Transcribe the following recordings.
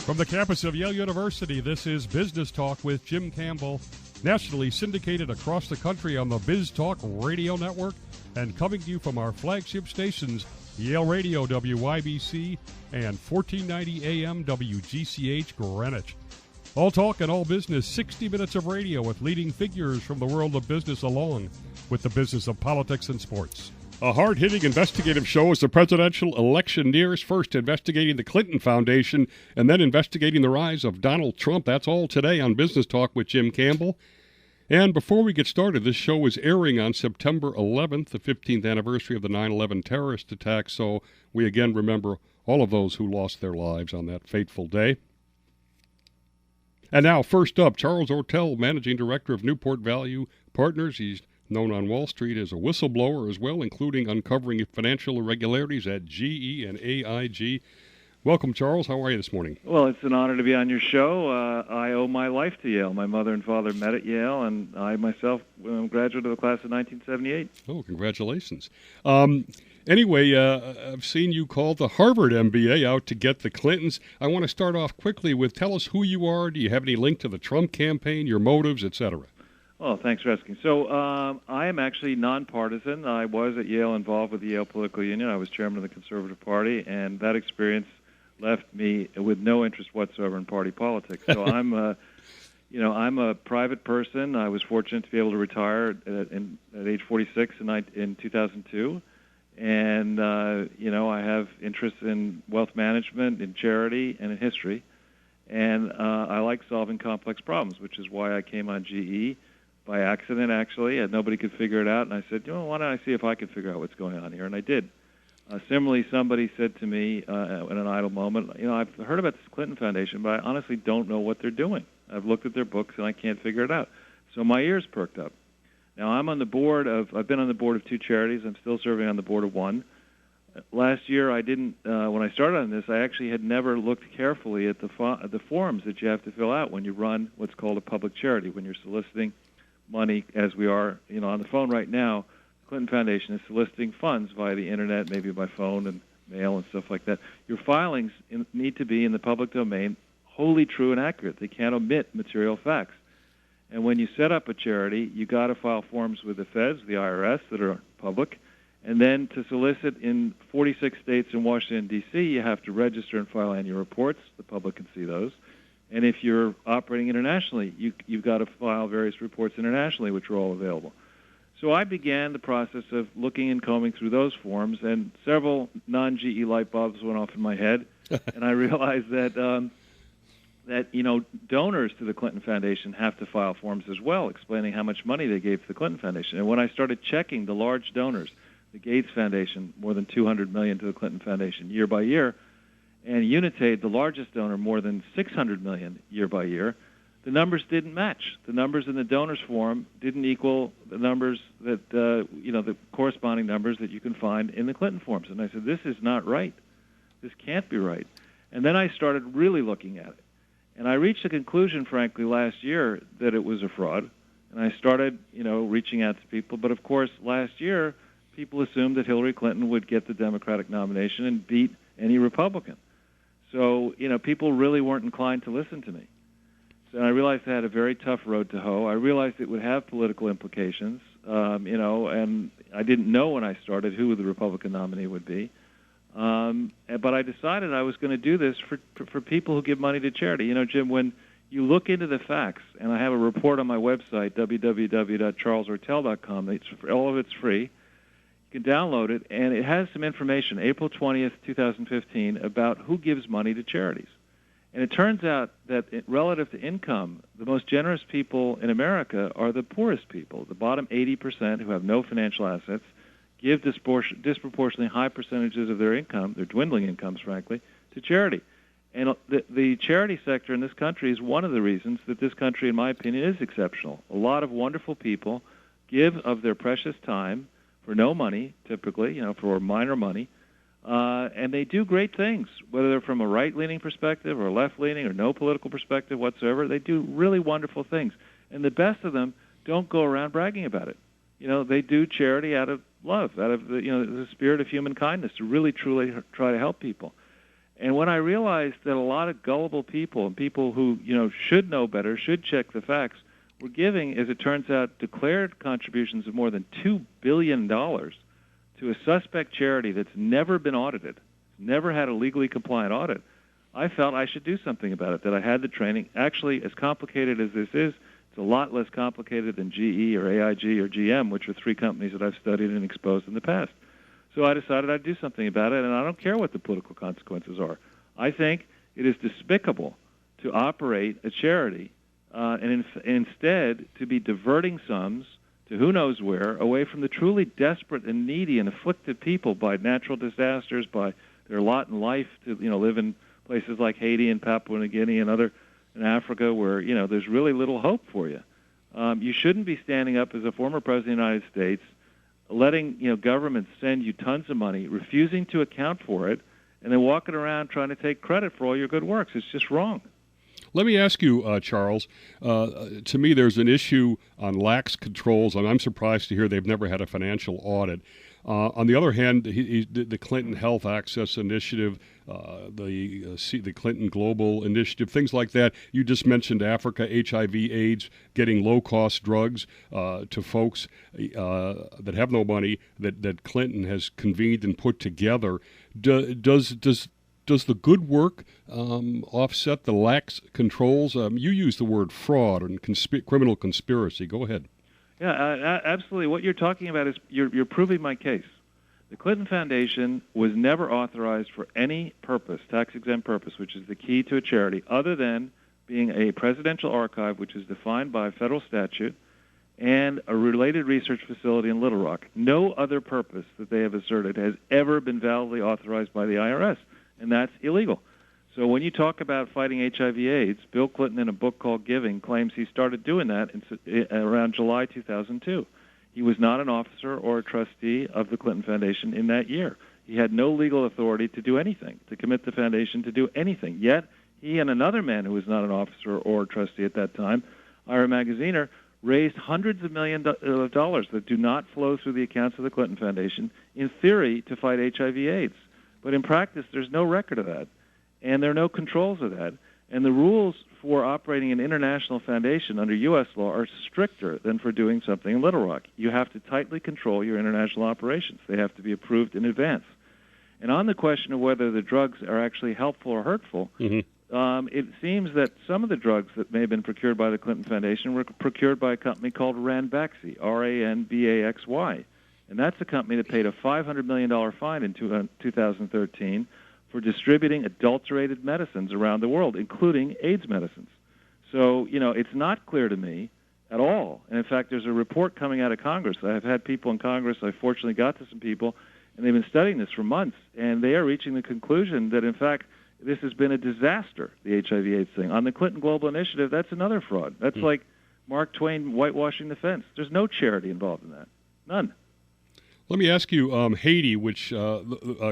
From the campus of Yale University, this is Business Talk with Jim Campbell, nationally syndicated across the country on the Biz Talk Radio Network and coming to you from our flagship stations, Yale Radio WYBC and 1490 AM WGCH Greenwich. All talk and all business, 60 minutes of radio with leading figures from the world of business along with the business of politics and sports. A hard-hitting investigative show as the presidential election nears, first investigating the Clinton Foundation and then investigating the rise of Donald Trump. That's all today on Business Talk with Jim Campbell. And before we get started, this show is airing on September 11th, the 15th anniversary of the 9/11 terrorist attack, so we again remember all of those who lost their lives on that fateful day. And now, first up, Charles Ortel, Managing Director of Newport Value Partners. He's known on Wall Street as a whistleblower as well, including uncovering financial irregularities at GE and AIG. Welcome, Charles. How are you this morning? Well, it's an honor to be on your show. I owe my life to Yale. My mother and father met at Yale, and I myself am a graduate of the class of 1978. Oh, congratulations. Anyway, I've seen you call the Harvard MBA out to get the Clintons. I want to start off quickly with, tell us who you are. Do you have any link to the Trump campaign, your motives, etc.? Oh, thanks for asking. So I am actually nonpartisan. I was at Yale involved with the Yale Political Union. I was chairman of the Conservative Party, and that experience left me with no interest whatsoever in party politics. So I'm a private person. I was fortunate to be able to retire at age 46 in 2002. And, I have interests in wealth management, in charity, and in history. And I like solving complex problems, which is why I came on GE. By accident, actually, and nobody could figure it out. And I said, why don't I see if I can figure out what's going on here? And I did. Similarly, somebody said to me in an idle moment, I've heard about this Clinton Foundation, but I honestly don't know what they're doing. I've looked at their books, and I can't figure it out. So my ears perked up. Now, I've been on the board of two charities. I'm still serving on the board of one. Last year, I didn't, when I started on this, I actually had never looked carefully at the forms that you have to fill out when you run what's called a public charity, when you're soliciting money, as we are, on the phone right now. The Clinton Foundation is soliciting funds via the internet, maybe by phone and mail and stuff like that. Your filings need to be in the public domain, wholly true and accurate. They can't omit material facts. And when you set up a charity, you got to file forms with the feds, the IRS, that are public. And then to solicit in 46 states and Washington, D.C., you have to register and file annual reports. The public can see those. And if you're operating internationally, you've got to file various reports internationally, which are all available. So I began the process of looking and combing through those forms, and several non-GE light bulbs went off in my head, and I realized that donors to the Clinton Foundation have to file forms as well, explaining how much money they gave to the Clinton Foundation. And when I started checking the large donors, the Gates Foundation, more than $200 million to the Clinton Foundation year by year, and Unitaid, the largest donor, more than $600 million year by year, the numbers didn't match. The numbers in the donors form didn't equal the numbers that, the corresponding numbers that you can find in the Clinton forms. And I said, this is not right. This can't be right. And then I started really looking at it. And I reached a conclusion, frankly, last year that it was a fraud. And I started, reaching out to people. But, of course, last year, people assumed that Hillary Clinton would get the Democratic nomination and beat any Republican. So, people really weren't inclined to listen to me. So I realized I had a very tough road to hoe. I realized it would have political implications, and I didn't know when I started who the Republican nominee would be. But I decided I was going to do this for people who give money to charity. Jim, when you look into the facts, and I have a report on my website, www.charlesortel.com, all of it's free. You can download it, and it has some information, April 20th, 2015, about who gives money to charities. And it turns out that relative to income, the most generous people in America are the poorest people. The bottom 80% who have no financial assets give disproportionately high percentages of their income, their dwindling incomes, frankly, to charity. And the charity sector in this country is one of the reasons that this country, in my opinion, is exceptional. A lot of wonderful people give of their precious time for no money, typically, for minor money, and they do great things, whether they're from a right-leaning perspective or a left-leaning or no political perspective whatsoever. They do really wonderful things, and the best of them don't go around bragging about it. They do charity out of love, out of the spirit of human kindness, to really, truly try to help people. And when I realized that a lot of gullible people and people who, should know better, should check the facts, were giving, as it turns out, declared contributions of more than $2 billion to a suspect charity that's never been audited, never had a legally compliant audit, I felt I should do something about it, that I had the training. Actually, as complicated as this is, it's a lot less complicated than GE or AIG or GM, which are three companies that I've studied and exposed in the past. So I decided I'd do something about it, and I don't care what the political consequences are. I think it is despicable to operate a charity and instead to be diverting sums to who knows where, away from the truly desperate and needy and afflicted people by natural disasters, by their lot in life to live in places like Haiti and Papua New Guinea and other in Africa where there's really little hope for you. You shouldn't be standing up as a former president of the United States, letting governments send you tons of money, refusing to account for it, and then walking around trying to take credit for all your good works. It's just wrong. Let me ask you, Charles, to me there's an issue on lax controls, and I'm surprised to hear they've never had a financial audit. On the other hand, the Clinton Health Access Initiative, the Clinton Global Initiative, things like that. You just mentioned Africa, HIV, AIDS, getting low-cost drugs to folks that have no money that Clinton has convened and put together. Does the good work offset the lax controls? You use the word fraud and criminal conspiracy. Go ahead. Yeah, absolutely. What you're talking about is you're proving my case. The Clinton Foundation was never authorized for any purpose, tax-exempt purpose, which is the key to a charity, other than being a presidential archive, which is defined by federal statute, and a related research facility in Little Rock. No other purpose that they have asserted has ever been validly authorized by the IRS, and that's illegal. So when you talk about fighting HIV/AIDS, Bill Clinton, in a book called Giving, claims he started doing that around July 2002. He was not an officer or a trustee of the Clinton Foundation in that year. He had no legal authority to do anything, to commit the foundation to do anything. Yet he and another man who was not an officer or a trustee at that time, Ira Magaziner, raised hundreds of millions of dollars that do not flow through the accounts of the Clinton Foundation, in theory, to fight HIV/AIDS. But in practice, there's no record of that, and there are no controls of that. And the rules for operating an international foundation under U.S. law are stricter than for doing something in Little Rock. You have to tightly control your international operations. They have to be approved in advance. And on the question of whether the drugs are actually helpful or hurtful, it seems that some of the drugs that may have been procured by the Clinton Foundation were procured by a company called Ranbaxy, R-A-N-B-A-X-Y. And that's a company that paid a $500 million fine in 2013 for distributing adulterated medicines around the world, including AIDS medicines. So, it's not clear to me at all. And in fact, there's a report coming out of Congress. I've had people in Congress, I fortunately got to some people, and they've been studying this for months, and they are reaching the conclusion that, in fact, this has been a disaster, the HIV/AIDS thing. On the Clinton Global Initiative, that's another fraud. That's like Mark Twain whitewashing the fence. There's no charity involved in that. None. Let me ask you, Haiti, which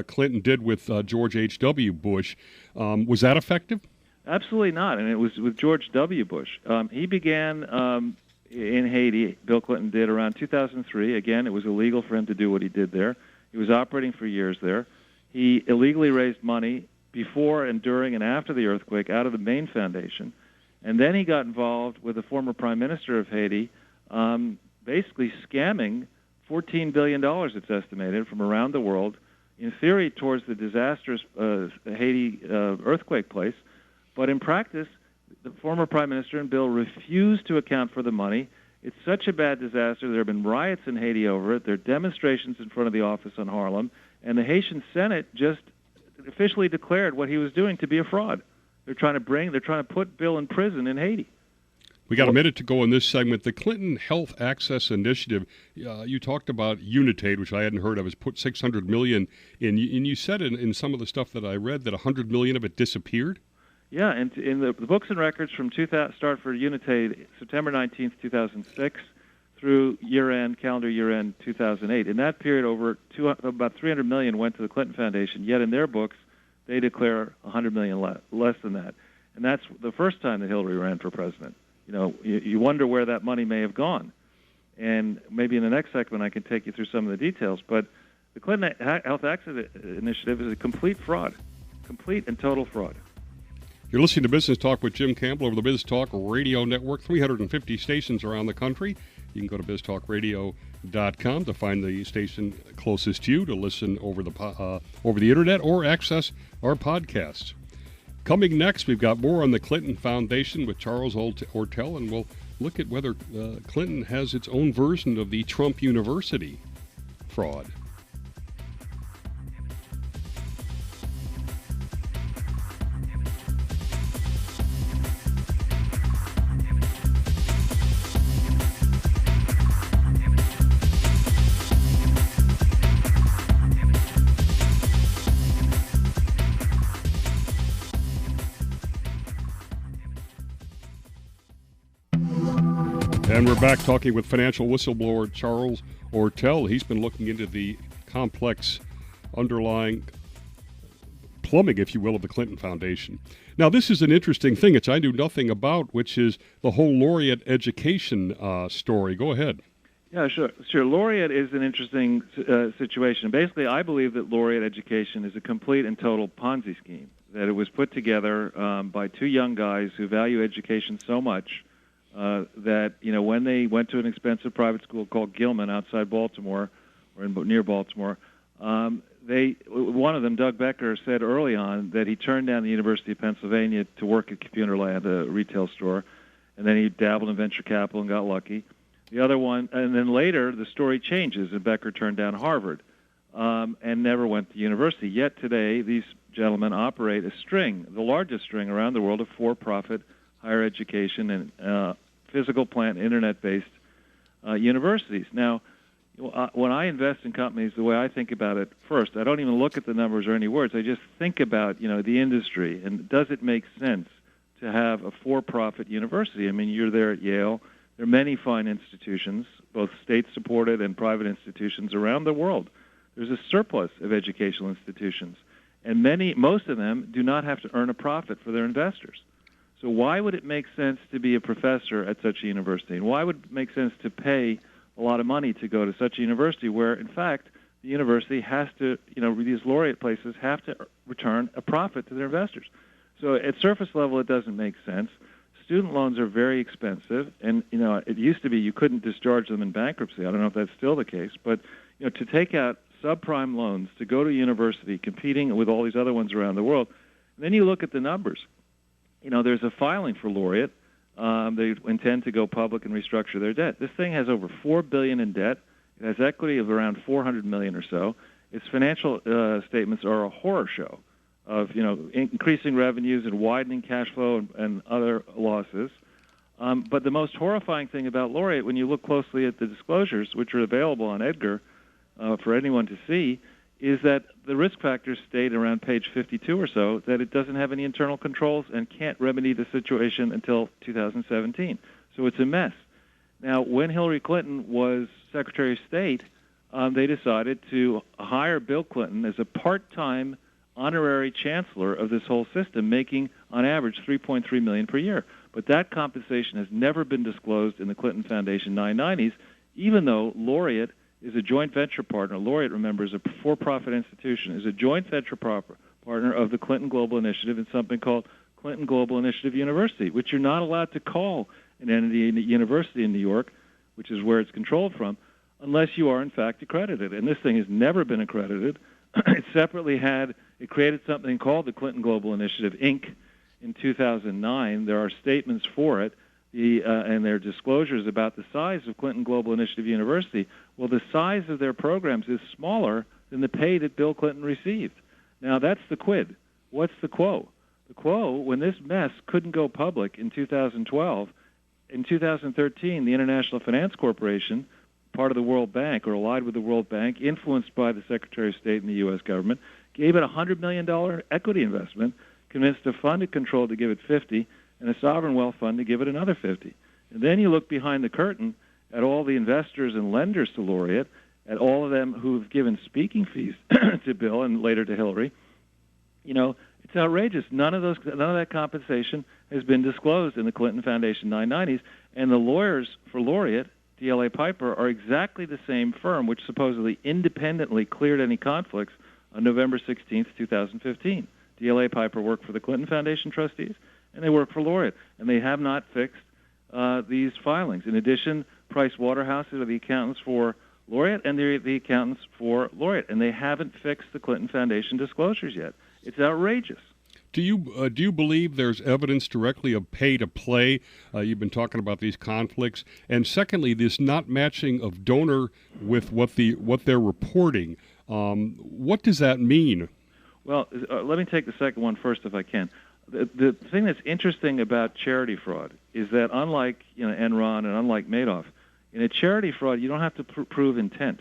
Clinton did with George H.W. Bush, was that effective? Absolutely not, and it was with George W. Bush. He began in Haiti, Bill Clinton did, around 2003. Again, it was illegal for him to do what he did there. He was operating for years there. He illegally raised money before and during and after the earthquake out of the main foundation, and then he got involved with the former prime minister of Haiti, basically scamming $14 billion, it's estimated, from around the world, in theory towards the disastrous Haiti earthquake place. But in practice, the former prime minister and Bill refused to account for the money. It's such a bad disaster. There have been riots in Haiti over it. There are demonstrations in front of the office on Harlem. And the Haitian Senate just officially declared what he was doing to be a fraud. They're trying to put Bill in prison in Haiti. We got a minute to go in this segment. The Clinton Health Access Initiative, you talked about Unitate, which I hadn't heard of, has put $600 million in. And you said in some of the stuff that I read that $100 million of it disappeared? Yeah, and in the books and records from start for Unitate, September 19th, 2006, through calendar year-end 2008. In that period, about $300 million went to the Clinton Foundation, yet in their books, they declare $100 million less than that. And that's the first time that Hillary ran for president. You wonder where that money may have gone. And maybe in the next segment I can take you through some of the details. But the Clinton Health Access Initiative is a complete fraud. Complete and total fraud. You're listening to Business Talk with Jim Campbell over the Biz Talk Radio Network, 350 stations around the country. You can go to biztalkradio.com to find the station closest to you to listen over the internet or access our podcasts. Coming next, we've got more on the Clinton Foundation with Charles Ortel, and we'll look at whether Clinton has its own version of the Trump University fraud. And we're back talking with financial whistleblower Charles Ortel. He's been looking into the complex underlying plumbing, if you will, of the Clinton Foundation. Now, this is an interesting thing, which I knew nothing about, which is the whole laureate education story. Go ahead. Yeah, sure. Laureate is an interesting situation. Basically, I believe that laureate education is a complete and total Ponzi scheme, that it was put together by two young guys who value education so much that, when they went to an expensive private school called Gilman outside Baltimore, or near Baltimore, one of them, Doug Becker, said early on that he turned down the University of Pennsylvania to work at Computerland, a retail store, and then he dabbled in venture capital and got lucky. The other one, and then later the story changes, and Becker turned down Harvard and never went to university. Yet today, these gentlemen operate a string, the largest string around the world, of for-profit higher education and physical plant, internet-based universities. Now, when I invest in companies, the way I think about it, first, I don't even look at the numbers or any words. I just think about, the industry, and does it make sense to have a for-profit university? I mean, you're there at Yale. There are many fine institutions, both state-supported and private institutions around the world. There's a surplus of educational institutions, and most of them do not have to earn a profit for their investors. So why would it make sense to be a professor at such a university? And why would it make sense to pay a lot of money to go to such a university where, in fact, the university has to, these laureate places have to return a profit to their investors? So at surface level, it doesn't make sense. Student loans are very expensive, and, it used to be you couldn't discharge them in bankruptcy. I don't know if that's still the case, but, to take out subprime loans to go to university competing with all these other ones around the world, and then you look at the numbers. There's a filing for Laureate. They intend to go public and restructure their debt. This thing has over $4 billion in debt. It has equity of around $400 million or so. Its financial statements are a horror show of, increasing revenues and widening cash flow and other losses. But the most horrifying thing about Laureate, when you look closely at the disclosures, which are available on Edgar for anyone to see, is that the risk factors state around page 52 or so that it doesn't have any internal controls and can't remedy the situation until 2017. So it's a mess. Now, when Hillary Clinton was Secretary of State, they decided to hire Bill Clinton as a part-time honorary chancellor of this whole system, making, on average, $3.3 million per year. But that compensation has never been disclosed in the Clinton Foundation 990s, even though Laureate is a joint venture partner. Laureate, remember, is a for-profit institution, is a joint venture partner of the Clinton Global Initiative and something called Clinton Global Initiative University, which you're not allowed to call an entity in a university in New York, which is where it's controlled from, unless you are, in fact, accredited. And this thing has never been accredited. It created something called the Clinton Global Initiative, Inc. in 2009. There are statements for it. And their disclosures about the size of Clinton Global Initiative University. Well, the size of their programs is smaller than the pay that Bill Clinton received. Now, that's the quid. What's the quo? The quo, when this mess couldn't go public in 2012, in 2013, the International Finance Corporation, part of the World Bank, or allied with the World Bank, influenced by the Secretary of State and the U.S. government, gave it a $100 million equity investment, convinced a fund it controlled to give it $50, and a sovereign wealth fund to give it another $50. And then you look behind the curtain at all the investors and lenders to Laureate, at all of them who've given speaking fees to Bill and later to Hillary. It's outrageous. None of that compensation has been disclosed in the Clinton Foundation 990s, and the lawyers for Laureate, DLA Piper, are exactly the same firm which supposedly independently cleared any conflicts on November 16th, 2015. DLA Piper work for the Clinton Foundation trustees, and they work for Laureate, and they have not fixed these filings. In addition, Price Waterhouse are the accountants for Laureate, and they're the accountants for Laureate, and they haven't fixed the Clinton Foundation disclosures yet. It's outrageous. Do you believe there's evidence directly of pay to play? You've been talking about these conflicts, and secondly, this not matching of donor with what they're reporting. What does that mean? Well, let me take the second one first, if I can. The thing that's interesting about charity fraud is that unlike Enron and unlike Madoff, in a charity fraud you don't have to prove intent.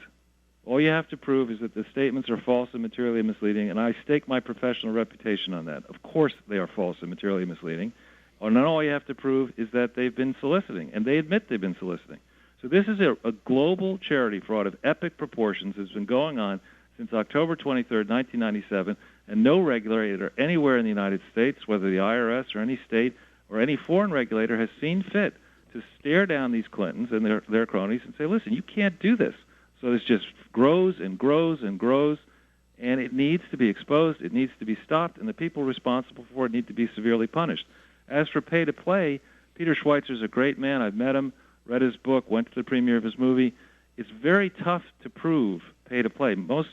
All you have to prove is that the statements are false and materially misleading, and I stake my professional reputation on that. Of course they are false and materially misleading. And all you have to prove is that they've been soliciting, and they admit they've been soliciting. So this is a global charity fraud of epic proportions that's been going on since October 23rd, 1997, and no regulator anywhere in the United States, whether the IRS or any state or any foreign regulator, has seen fit to stare down these Clintons and their cronies and say, listen, you can't do this. So this just grows and grows and grows, and it needs to be exposed, it needs to be stopped, and the people responsible for it need to be severely punished. As for pay to play, Peter Schweitzer's a great man. I've met him, read his book, went to the premiere of his movie. It's very tough to prove pay to play. Most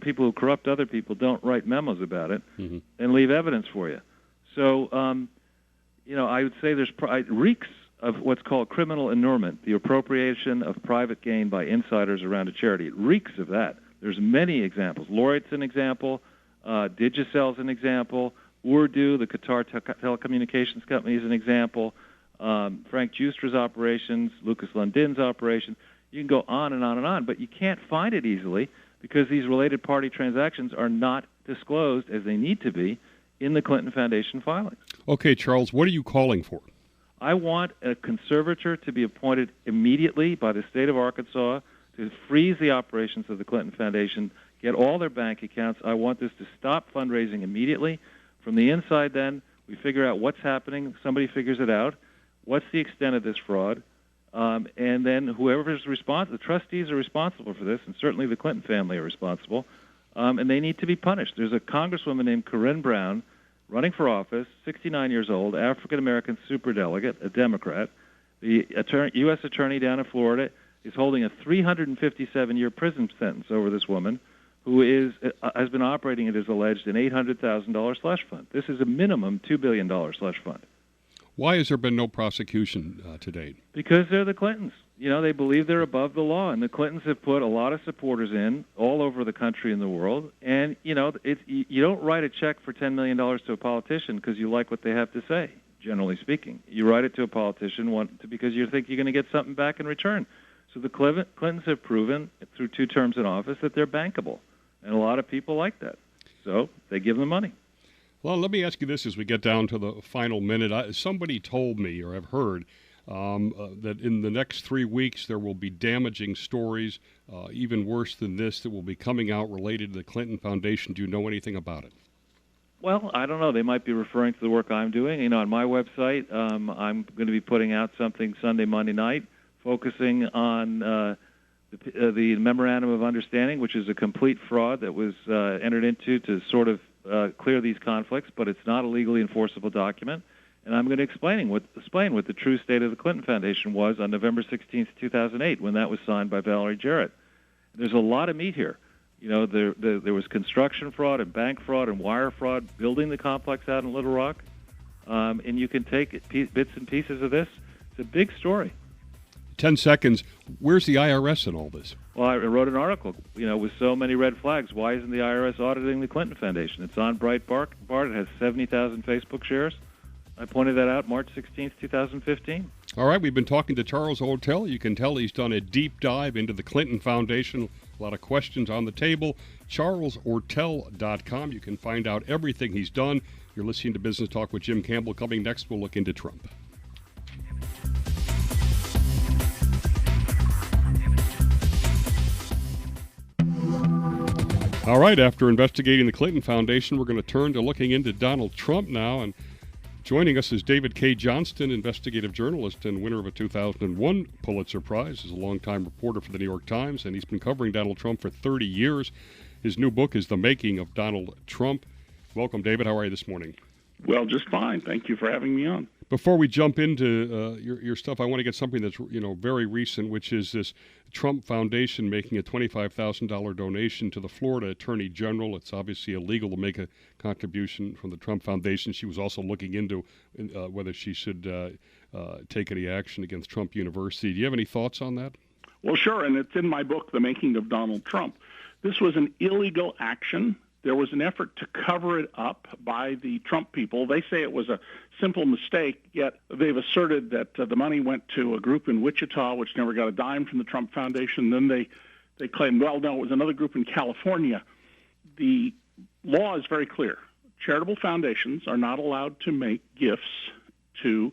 people who corrupt other people don't write memos about it and leave evidence for you. So, I would say it reeks of what's called criminal inurement, the appropriation of private gain by insiders around a charity. It reeks of that. There's many examples. Laureate's an example. Digicel's an example. Urdu, the Qatar telecommunications company, is an example. Frank Justra's operations, Lucas Lundin's operation. You can go on and on and on, but you can't find it easily because these related party transactions are not disclosed as they need to be in the Clinton Foundation filings. Okay, Charles, what are you calling for? I want a conservator to be appointed immediately by the state of Arkansas to freeze the operations of the Clinton Foundation, get all their bank accounts. I want this to stop fundraising immediately. From the inside, then, we figure out what's happening. Somebody figures it out. What's the extent of this fraud? And then whoever's responsible, the trustees are responsible for this, and certainly the Clinton family are responsible, and they need to be punished. There's a congresswoman named Corinne Brown running for office, 69 years old, African-American superdelegate, a Democrat. The U.S. attorney down in Florida is holding a 357-year prison sentence over this woman who has been operating, it is alleged, an $800,000 slush fund. This is a minimum $2 billion slush fund. Why has there been no prosecution to date? Because they're the Clintons. They believe they're above the law, and the Clintons have put a lot of supporters in all over the country and the world. And, you don't write a check for $10 million to a politician because you like what they have to say, generally speaking. You write it to a politician because you think you're going to get something back in return. So the Clintons have proven through 2 terms in office that they're bankable, and a lot of people like that. So they give them money. Well, let me ask you this as we get down to the final minute. Somebody told me, or I've heard, that in the next 3 weeks there will be damaging stories, even worse than this, that will be coming out related to the Clinton Foundation. Do you know anything about it? Well, I don't know. They might be referring to the work I'm doing. On my website, I'm going to be putting out something Sunday, Monday night, focusing on the Memorandum of Understanding, which is a complete fraud that was entered into to sort of clear these conflicts, but it's not a legally enforceable document. And I'm going to explain what the true state of the Clinton Foundation was on November 16th, 2008, when that was signed by Valerie Jarrett. There's a lot of meat here. There was construction fraud and bank fraud and wire fraud, building the complex out in Little Rock. And you can take bits and pieces of this. It's a big story. 10 seconds. Where's the IRS in all this? Well, I wrote an article, with so many red flags. Why isn't the IRS auditing the Clinton Foundation? It's on Breitbart. It has 70,000 Facebook shares. I pointed that out March 16th, 2015. All right, we've been talking to Charles Ortel. You can tell he's done a deep dive into the Clinton Foundation. A lot of questions on the table. CharlesOrtel.com. You can find out everything he's done. You're listening to Business Talk with Jim Campbell. Coming next, we'll look into Trump. All right, after investigating the Clinton Foundation, we're going to turn to looking into Donald Trump now. And joining us is David K. Johnston, investigative journalist and winner of a 2001 Pulitzer Prize. He's a longtime reporter for the New York Times, and he's been covering Donald Trump for 30 years. His new book is The Making of Donald Trump. Welcome, David. How are you this morning? Well, just fine. Thank you for having me on. Before we jump into your stuff, I want to get something that's very recent, which is this Trump Foundation making a $25,000 donation to the Florida Attorney General. It's obviously illegal to make a contribution from the Trump Foundation. She was also looking into whether she should take any action against Trump University. Do you have any thoughts on that? Well, sure, and it's in my book, The Making of Donald Trump. This was an illegal action. There was an effort to cover it up by the Trump people. They say it was a simple mistake, yet they've asserted that the money went to a group in Wichita, which never got a dime from the Trump Foundation. Then they claimed, well, no, it was another group in California. The law is very clear. Charitable foundations are not allowed to make gifts to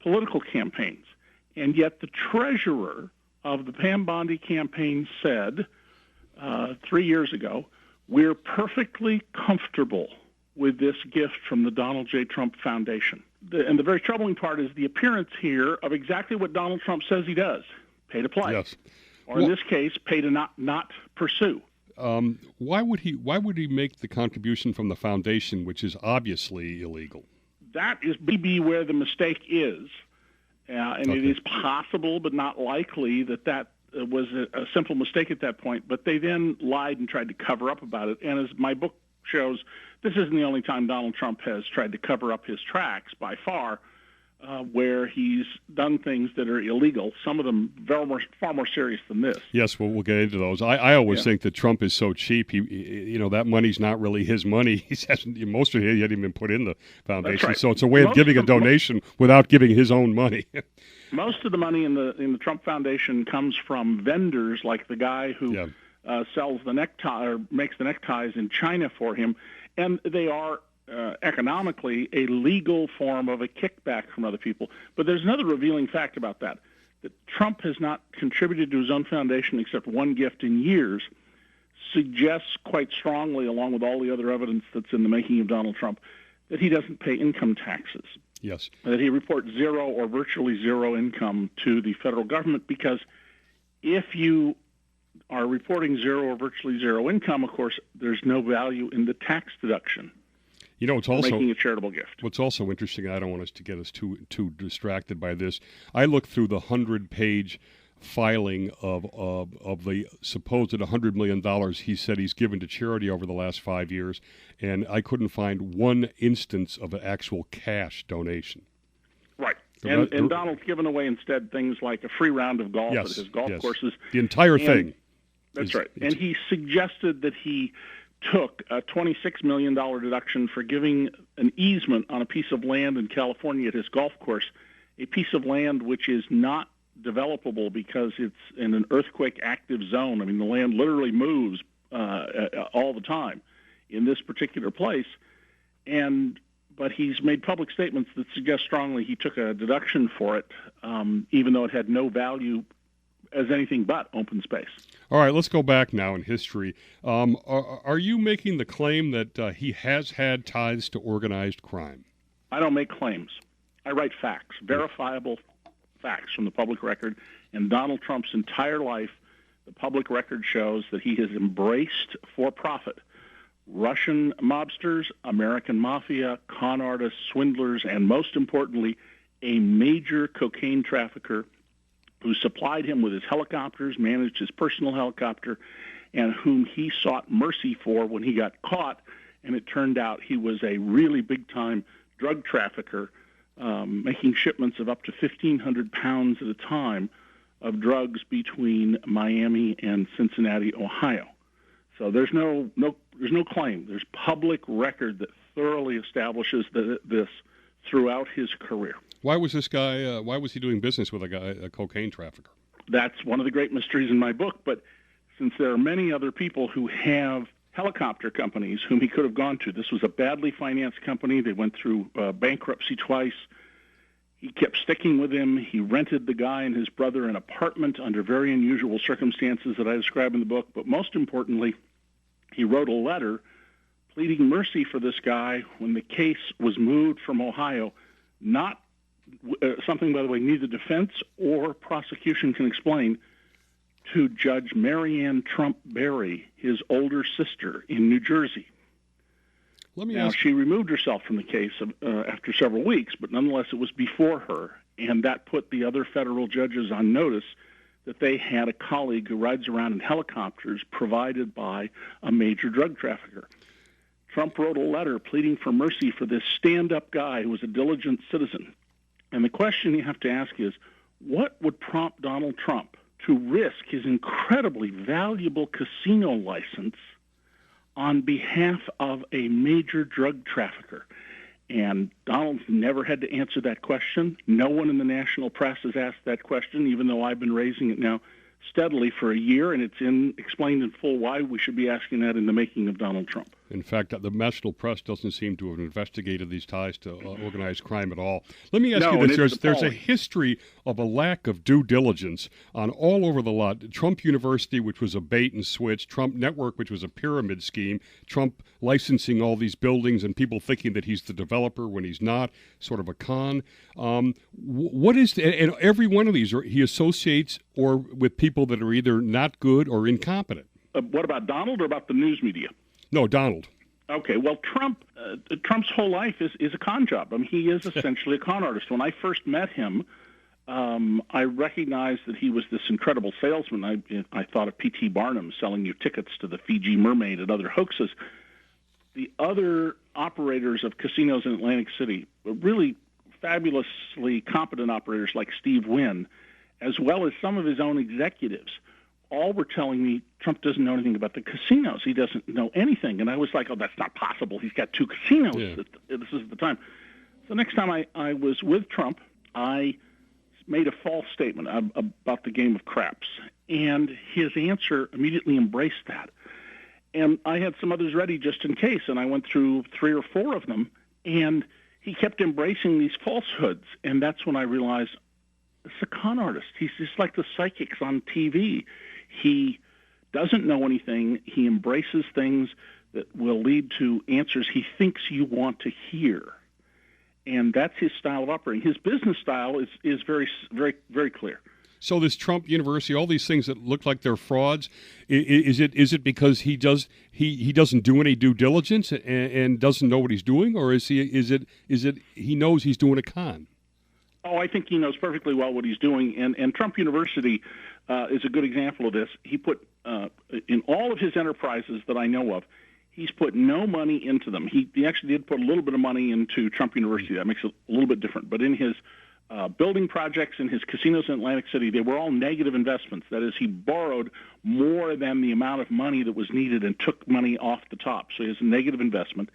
political campaigns. And yet the treasurer of the Pam Bondi campaign said 3 years ago, we're perfectly comfortable with this gift from the Donald J. Trump Foundation. And the very troubling part is the appearance here of exactly what Donald Trump says he does, pay to play. Yes. Or in this case, pay to not pursue. Why would he make the contribution from the foundation, which is obviously illegal? That is maybe where the mistake is. And okay. It is possible, but not likely, that was a simple mistake at that point. But they then lied and tried to cover up about it. And as my book shows, this isn't the only time Donald Trump has tried to cover up his tracks by far, where he's done things that are illegal, some of them far more serious than this. Yes, well, we'll get into those. I always think that Trump is so cheap. That money's not really his money. Most of it he hadn't even put in the foundation. That's right. So it's a way of giving a donation without giving his own money. Most of the money in the Trump Foundation comes from vendors like the guy who sells the necktie or makes the neckties in China for him, and they are economically a legal form of a kickback from other people. But there's another revealing fact about that Trump has not contributed to his own foundation except one gift in years, suggests quite strongly, along with all the other evidence that's in The Making of Donald Trump, that he doesn't pay income taxes. Yes. That he reports zero or virtually zero income to the federal government, because if you are reporting zero or virtually zero income, of course, there's no value in the tax deduction. It's also making a charitable gift. What's also interesting, I don't want us to get us too distracted by this. I looked through the 100-page filing of the supposed $100 million he said he's given to charity over the last 5 years, and I couldn't find one instance of an actual cash donation. Right. And Donald's given away instead things like a free round of golf at his golf courses. The entire thing. That's right. And he suggested that he took a $26 million deduction for giving an easement on a piece of land in California at his golf course, a piece of land which is not developable because it's in an earthquake active zone. I mean, the land literally moves all the time in this particular place. But he's made public statements that suggest strongly he took a deduction for it, even though it had no value as anything but open space. All right, let's go back now in history. Are you making the claim that he has had ties to organized crime? I don't make claims. I write facts, verifiable facts from the public record. And Donald Trump's entire life, the public record shows that he has embraced for profit Russian mobsters, American mafia, con artists, swindlers, and most importantly, a major cocaine trafficker who supplied him with his helicopters, managed his personal helicopter, and whom he sought mercy for when he got caught. And it turned out he was a really big-time drug trafficker, making shipments of up to 1,500 pounds at a time of drugs between Miami and Cincinnati, Ohio. So there's no claim. There's public record that thoroughly establishes this throughout his career. Why was this guy? Why was he doing business with a cocaine trafficker? That's one of the great mysteries in my book. But since there are many other people who have helicopter companies whom he could have gone to, this was a badly financed company. They went through bankruptcy twice. He kept sticking with him. He rented the guy and his brother an apartment under very unusual circumstances that I describe in the book. But most importantly, he wrote a letter pleading mercy for this guy when the case was moved from Ohio. Not something, by the way, neither defense or prosecution can explain, to Judge Marianne Trump Berry, his older sister in New Jersey. Now, she removed herself from the case after several weeks, but nonetheless it was before her, and that put the other federal judges on notice that they had a colleague who rides around in helicopters provided by a major drug trafficker. Trump wrote a letter pleading for mercy for this stand-up guy who was a diligent citizen. And the question you have to ask is, what would prompt Donald Trump to risk his incredibly valuable casino license on behalf of a major drug trafficker? And Donald's never had to answer that question. No one in the national press has asked that question, even though I've been raising it now steadily for a year, and it's explained in full why we should be asking that in the making of Donald Trump. In fact, the national press doesn't seem to have investigated these ties to organized crime at all. Let me ask you this. There's a history of a lack of due diligence on all over the lot. Trump University, which was a bait and switch, Trump Network, which was a pyramid scheme, Trump licensing all these buildings and people thinking that he's the developer when he's not, sort of a con. What is, and every one of these, he associates or with people that are either not good or incompetent. What about Donald or about the news media? No, Donald. Okay, well, Trump's whole life is a con job. I mean, he is essentially a con artist. When I first met him, I recognized that he was this incredible salesman. I thought of P.T. Barnum selling you tickets to the Fiji Mermaid and other hoaxes. The other operators of casinos in Atlantic City were really fabulously competent operators like Steve Wynn, as well as some of his own executives. All were telling me Trump doesn't know anything about the casinos. He doesn't know anything. And I was like, oh, that's not possible. He's got 2 casinos. Yeah. This is the time. So next time I was with Trump, I made a false statement about the game of craps. And his answer immediately embraced that. And I had some others ready just in case, and I went through 3 or 4 of them. And he kept embracing these falsehoods. And that's when I realized it's a con artist. He's just like the psychics on TV. He doesn't know anything. He embraces things that will lead to answers he thinks you want to hear. And that's his style of operating. His business style is very, very, very clear. So this Trump University, all these things that look like they're frauds, is it because he doesn't do any due diligence and doesn't know what he's doing, or is it he knows he's doing a con? Oh, I think he knows perfectly well what he's doing, and Trump University is a good example of this. He put, in all of his enterprises that I know of, he's put no money into them. He actually did put a little bit of money into Trump University. That makes it a little bit different. But in his building projects in his casinos in Atlantic City, they were all negative investments. That is, he borrowed more than the amount of money that was needed and took money off the top. So he has a negative investment.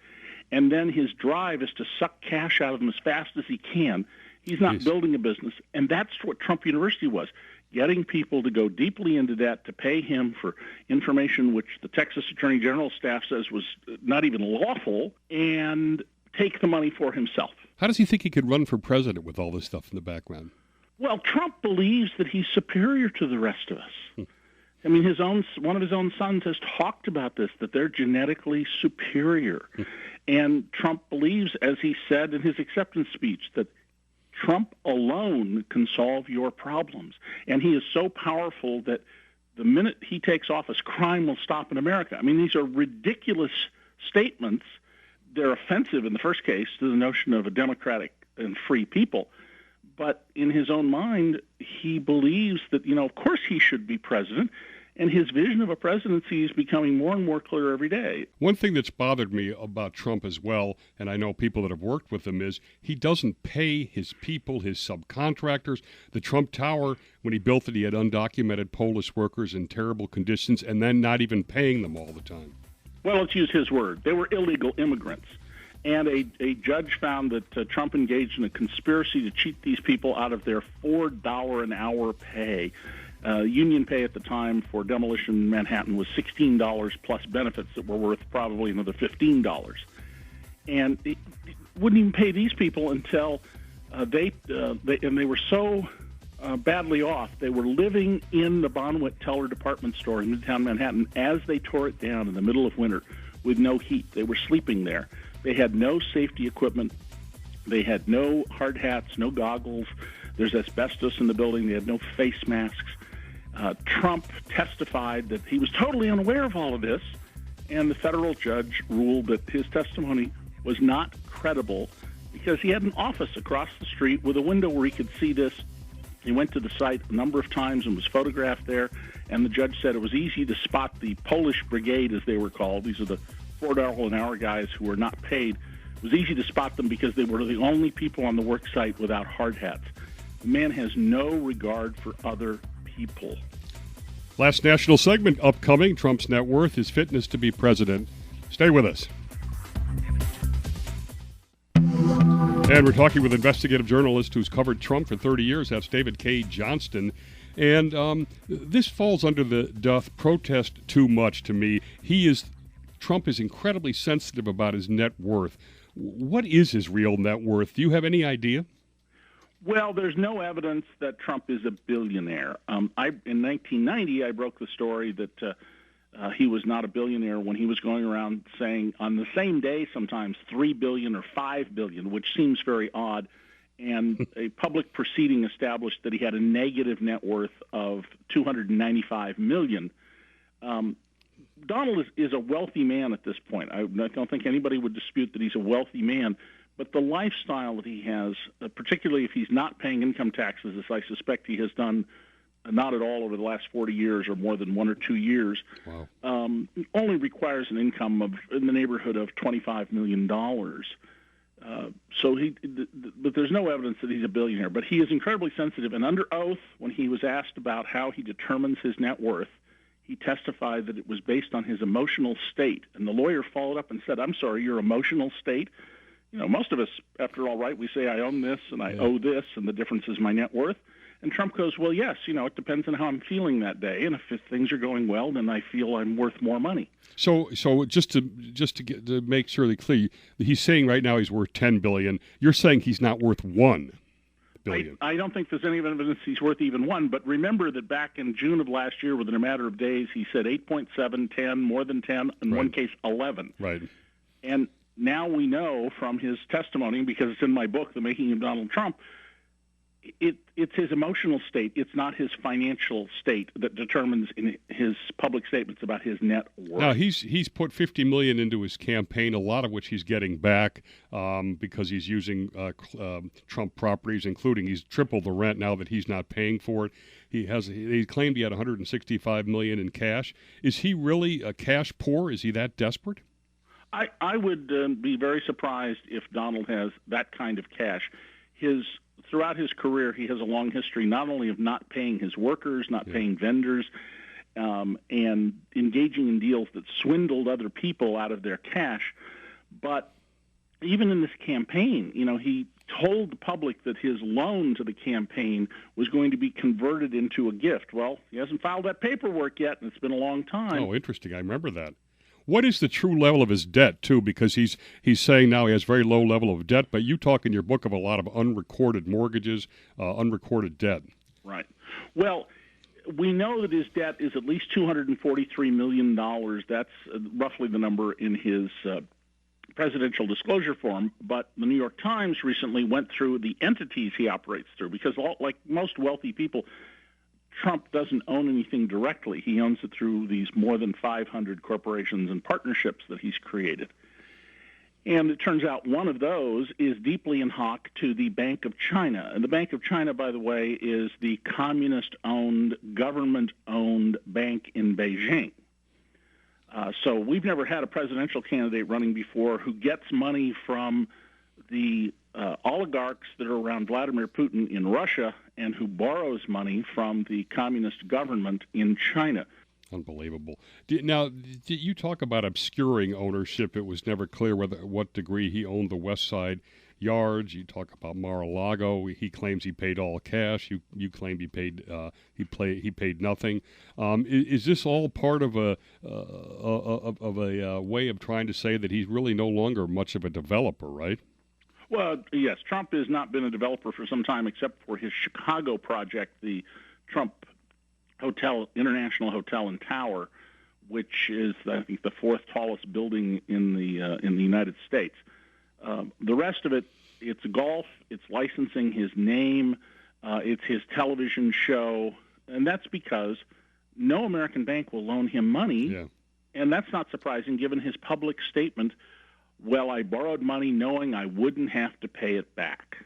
And then his drive is to suck cash out of them as fast as he can. He's not building a business, and that's what Trump University was, getting people to go deeply into debt to pay him for information which the Texas Attorney General staff says was not even lawful, and take the money for himself. How does he think he could run for president with all this stuff in the background? Well, Trump believes that he's superior to the rest of us. I mean, one of his own sons has talked about this, that they're genetically superior. And Trump believes, as he said in his acceptance speech, that Trump alone can solve your problems. And he is so powerful that the minute he takes office, crime will stop in America. I mean, these are ridiculous statements. They're offensive in the first case to the notion of a democratic and free people. But in his own mind, he believes that, of course he should be president. And his vision of a presidency is becoming more and more clear every day. One thing that's bothered me about Trump as well, and I know people that have worked with him, is he doesn't pay his people, his subcontractors. The Trump Tower, when he built it, he had undocumented Polish workers in terrible conditions and then not even paying them all the time. Well, let's use his word. They were illegal immigrants. And a judge found that Trump engaged in a conspiracy to cheat these people out of their $4 an hour pay. Union pay at the time for demolition in Manhattan was $16 plus benefits that were worth probably another $15. And it wouldn't even pay these people until they were so badly off. They were living in the Bonwit Teller department store in Midtown Manhattan as they tore it down in the middle of winter with no heat. They were sleeping there. They had no safety equipment. They had no hard hats, no goggles. There's asbestos in the building. They had no face masks. Trump testified that he was totally unaware of all of this, and the federal judge ruled that his testimony was not credible because he had an office across the street with a window where he could see this. He went to the site a number of times and was photographed there, and the judge said it was easy to spot the Polish Brigade, as they were called. These are the $4 an hour guys who were not paid. It was easy to spot them because they were the only people on the work site without hard hats. The man has no regard for other people. Last national segment upcoming. Trump's net worth, his fitness to be president. Stay with us. And we're talking with investigative journalist who's covered Trump for 30 years. That's David K. Johnston. And this falls under the doth protest too much to me. Trump is incredibly sensitive about his net worth. What is his real net worth? Do you have any idea? Well, there's no evidence that Trump is a billionaire. In 1990, I broke the story that he was not a billionaire when he was going around saying on the same day sometimes $3 billion or $5 billion, which seems very odd. And a public proceeding established that he had a negative net worth of $295 million. Donald is a wealthy man at this point. I don't think anybody would dispute that he's a wealthy man. But the lifestyle that he has, particularly if he's not paying income taxes, as I suspect he has done not at all over the last 40 years or more than 1 or 2 years, wow. Only requires an income of in the neighborhood of $25 million. But there's no evidence that he's a billionaire. But he is incredibly sensitive. And under oath, when he was asked about how he determines his net worth, he testified that it was based on his emotional state. And the lawyer followed up and said, "I'm sorry, your emotional state?" You know, most of us, after all, right, we say, I own this and I owe this, and the difference is my net worth. And Trump goes, well, yes, it depends on how I'm feeling that day. And if things are going well, then I feel I'm worth more money. So just to make sure that clear, he's saying right now he's worth $10 billion. You're saying he's not worth $1 billion. I don't think there's any evidence he's worth even 1. But remember that back in June of last year, within a matter of days, he said 8.7, 10, more than 10, in one case 11. Right. And now we know from his testimony, because it's in my book, The Making of Donald Trump, it's his emotional state. It's not his financial state that determines in his public statements about his net worth. Now, he's put $50 million into his campaign, a lot of which he's getting back because he's using Trump properties, including he's tripled the rent now that he's not paying for it. He claimed he had $165 million in cash. Is he really cash poor? Is he that desperate? I would be very surprised if Donald has that kind of cash. Throughout his career, he has a long history not only of not paying his workers, not paying vendors, and engaging in deals that swindled other people out of their cash. But even in this campaign, he told the public that his loan to the campaign was going to be converted into a gift. Well, he hasn't filed that paperwork yet, and it's been a long time. Oh, interesting. I remember that. What is the true level of his debt, too? Because he's saying now he has very low level of debt, but you talk in your book of a lot of unrecorded mortgages, unrecorded debt. Right. Well, we know that his debt is at least $243 million. That's roughly the number in his presidential disclosure form. But the New York Times recently went through the entities he operates through, because like most wealthy people, Trump doesn't own anything directly. He owns it through these more than 500 corporations and partnerships that he's created. And it turns out one of those is deeply in hock to the Bank of China. And the Bank of China, by the way, is the communist-owned, government-owned bank in Beijing. So we've never had a presidential candidate running before who gets money from the oligarchs that are around Vladimir Putin in Russia and who borrows money from the communist government in China. Unbelievable. Now, you talk about obscuring ownership. It was never clear what degree he owned the West Side yards. You talk about Mar-a-Lago. He claims he paid all cash. You claim he paid nothing. Is this all part of a way of trying to say that he's really no longer much of a developer, right? Well, yes. Trump has not been a developer for some time, except for his Chicago project, the Trump International Hotel and Tower, which is, I think, the 4th tallest building in the United States. The rest of it, it's golf, it's licensing his name, it's his television show, and that's because no American bank will loan him money And that's not surprising given his public statement, well, I borrowed money knowing I wouldn't have to pay it back.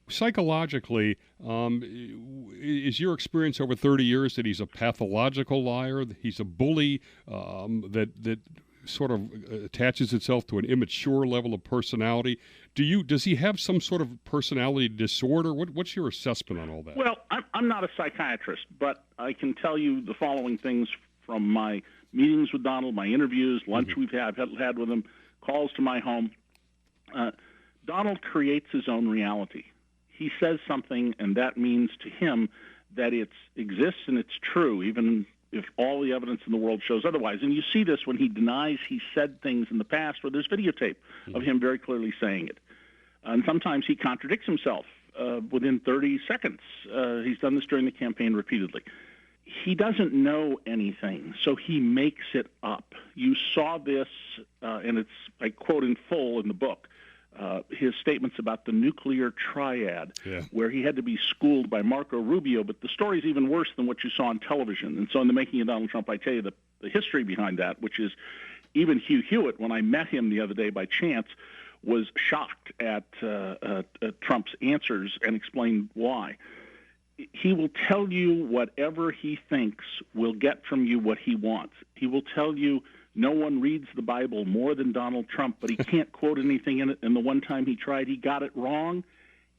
Psychologically, is your experience over 30 years that he's a pathological liar, that he's a bully, that sort of attaches itself to an immature level of personality? Does he have some sort of personality disorder? What's your assessment on all that? Well, I'm not a psychiatrist, but I can tell you the following things from my meetings with Donald, my interviews, lunch we've had with him, calls to my home. Donald creates his own reality. He says something, and that means to him that it exists and it's true, even if all the evidence in the world shows otherwise. And you see this when he denies he said things in the past where there's videotape of him very clearly saying it. And sometimes he contradicts himself within 30 seconds. He's done this during the campaign repeatedly. He doesn't know anything, so he makes it up. You saw this, and I quote in full in the book, his statements about the nuclear triad, where he had to be schooled by Marco Rubio, but the story's even worse than what you saw on television. And so in The Making of Donald Trump, I tell you the history behind that, which is even Hugh Hewitt, when I met him the other day by chance, was shocked at Trump's answers and explained why. He will tell you whatever he thinks will get from you what he wants. He will tell you no one reads the Bible more than Donald Trump, but he can't quote anything in it, and the one time he tried, he got it wrong.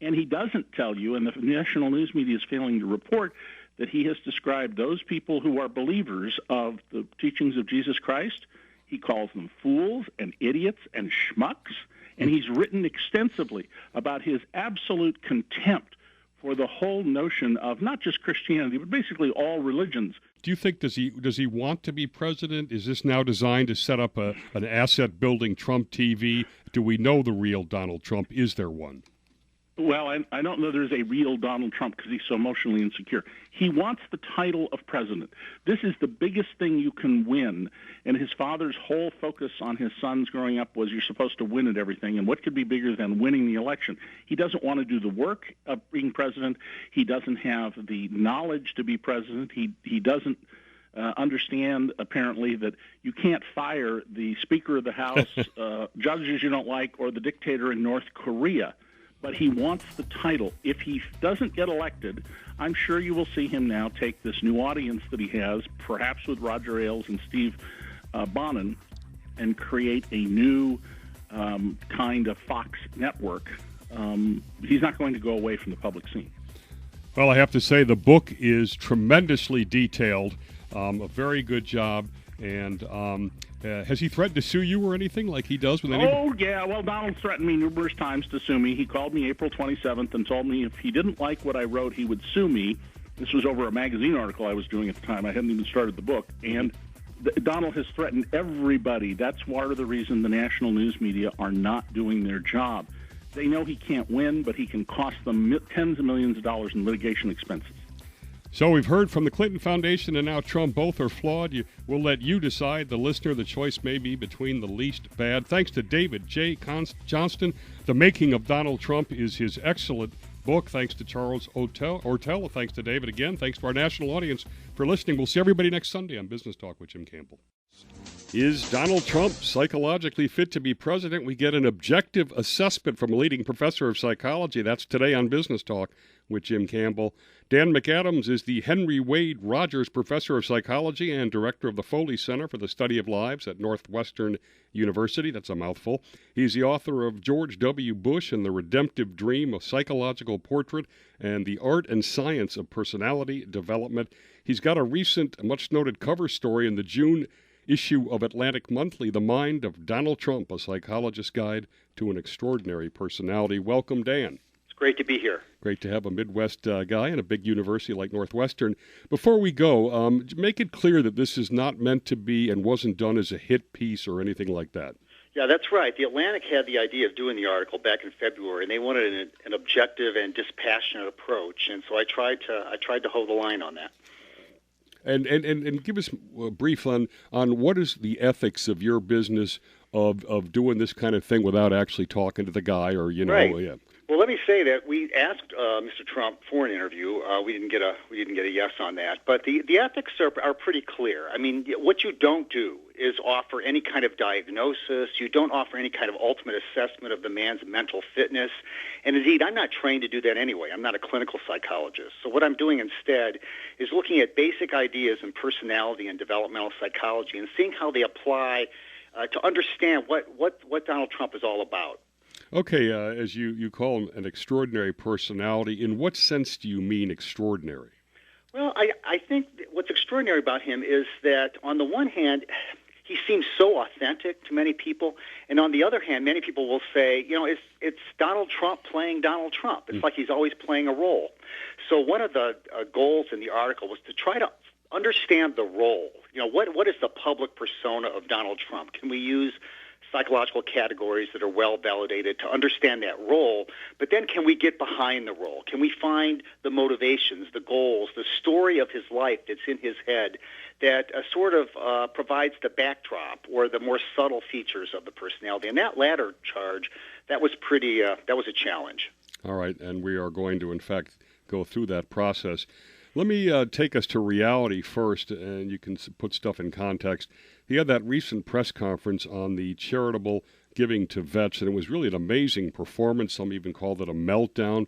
And he doesn't tell you, and the national news media is failing to report, that he has described those people who are believers of the teachings of Jesus Christ. He calls them fools and idiots and schmucks, and he's written extensively about his absolute contempt for the whole notion of not just Christianity, but basically all religions. Do you think does he want to be president? Is this now designed to set up an asset-building Trump TV? Do we know the real Donald Trump? Is there one? Well, I don't know there's a real Donald Trump because he's so emotionally insecure. He wants the title of president. This is the biggest thing you can win. And his father's whole focus on his sons growing up was you're supposed to win at everything. And what could be bigger than winning the election? He doesn't want to do the work of being president. He doesn't have the knowledge to be president. He doesn't understand, apparently, that you can't fire the Speaker of the House, judges you don't like, or the dictator in North Korea. But he wants the title. If he doesn't get elected, I'm sure you will see him now take this new audience that he has, perhaps with Roger Ailes and Steve Bannon, and create a new kind of Fox network. He's not going to go away from the public scene. Well, I have to say the book is tremendously detailed, a very good job, and has he threatened to sue you or anything like he does with anybody? Oh, yeah. Well, Donald threatened me numerous times to sue me. He called me April 27th and told me if he didn't like what I wrote, he would sue me. This was over a magazine article I was doing at the time. I hadn't even started the book. And Donald has threatened everybody. That's part of the reason the national news media are not doing their job. They know he can't win, but he can cost them tens of millions of dollars in litigation expenses. So we've heard from the Clinton Foundation and now Trump. Both are flawed. We'll let you decide. The listener, the choice may be between the least bad. Thanks to David J. Johnston. The Making of Donald Trump is his excellent book. Thanks to Charles Ortel. Thanks to David again. Thanks to our national audience for listening. We'll see everybody next Sunday on Business Talk with Jim Campbell. Is Donald Trump psychologically fit to be president? We get an objective assessment from a leading professor of psychology. That's today on Business Talk with Jim Campbell. Dan McAdams is the Henry Wade Rogers Professor of Psychology and Director of the Foley Center for the Study of Lives at Northwestern University. That's a mouthful. He's the author of George W. Bush and the Redemptive Dream, a Psychological Portrait, and The Art and Science of Personality Development. He's got a recent, much-noted cover story in the June issue of Atlantic Monthly, The Mind of Donald Trump, a Psychologist's Guide to an Extraordinary Personality. Welcome, Dan. Great to be here. Great to have a Midwest guy in a big university like Northwestern. Before we go, make it clear that this is not meant to be and wasn't done as a hit piece or anything like that. Yeah, that's right. The Atlantic had the idea of doing the article back in February, and they wanted an objective and dispassionate approach, and so I tried to hold the line on that. And give us a brief on what is the ethics of your business of doing this kind of thing without actually talking to the guy, or Right. Yeah. Well, let me say that we asked Mr. Trump for an interview. We didn't get a yes on that. But the ethics are pretty clear. I mean, what you don't do is offer any kind of diagnosis. You don't offer any kind of ultimate assessment of the man's mental fitness. And indeed, I'm not trained to do that anyway. I'm not a clinical psychologist. So what I'm doing instead is looking at basic ideas in personality and developmental psychology and seeing how they apply to understand what Donald Trump is all about. Okay, as you call him an extraordinary personality, in what sense do you mean extraordinary? Well, I think what's extraordinary about him is that, on the one hand, he seems so authentic to many people, and on the other hand, many people will say, it's Donald Trump playing Donald Trump. It's like he's always playing a role. So one of the goals in the article was to try to understand the role. What is the public persona of Donald Trump? Can we use psychological categories that are well validated to understand that role, but then can we get behind the role? Can we find the motivations, the goals, the story of his life that's in his head that sort of provides the backdrop or the more subtle features of the personality? And that latter charge, that was a challenge. All right, and we are going to, in fact, go through that process. Let me take us to reality first, and you can put stuff in context. He had that recent press conference on the charitable giving to vets, and it was really an amazing performance. Some even called it a meltdown,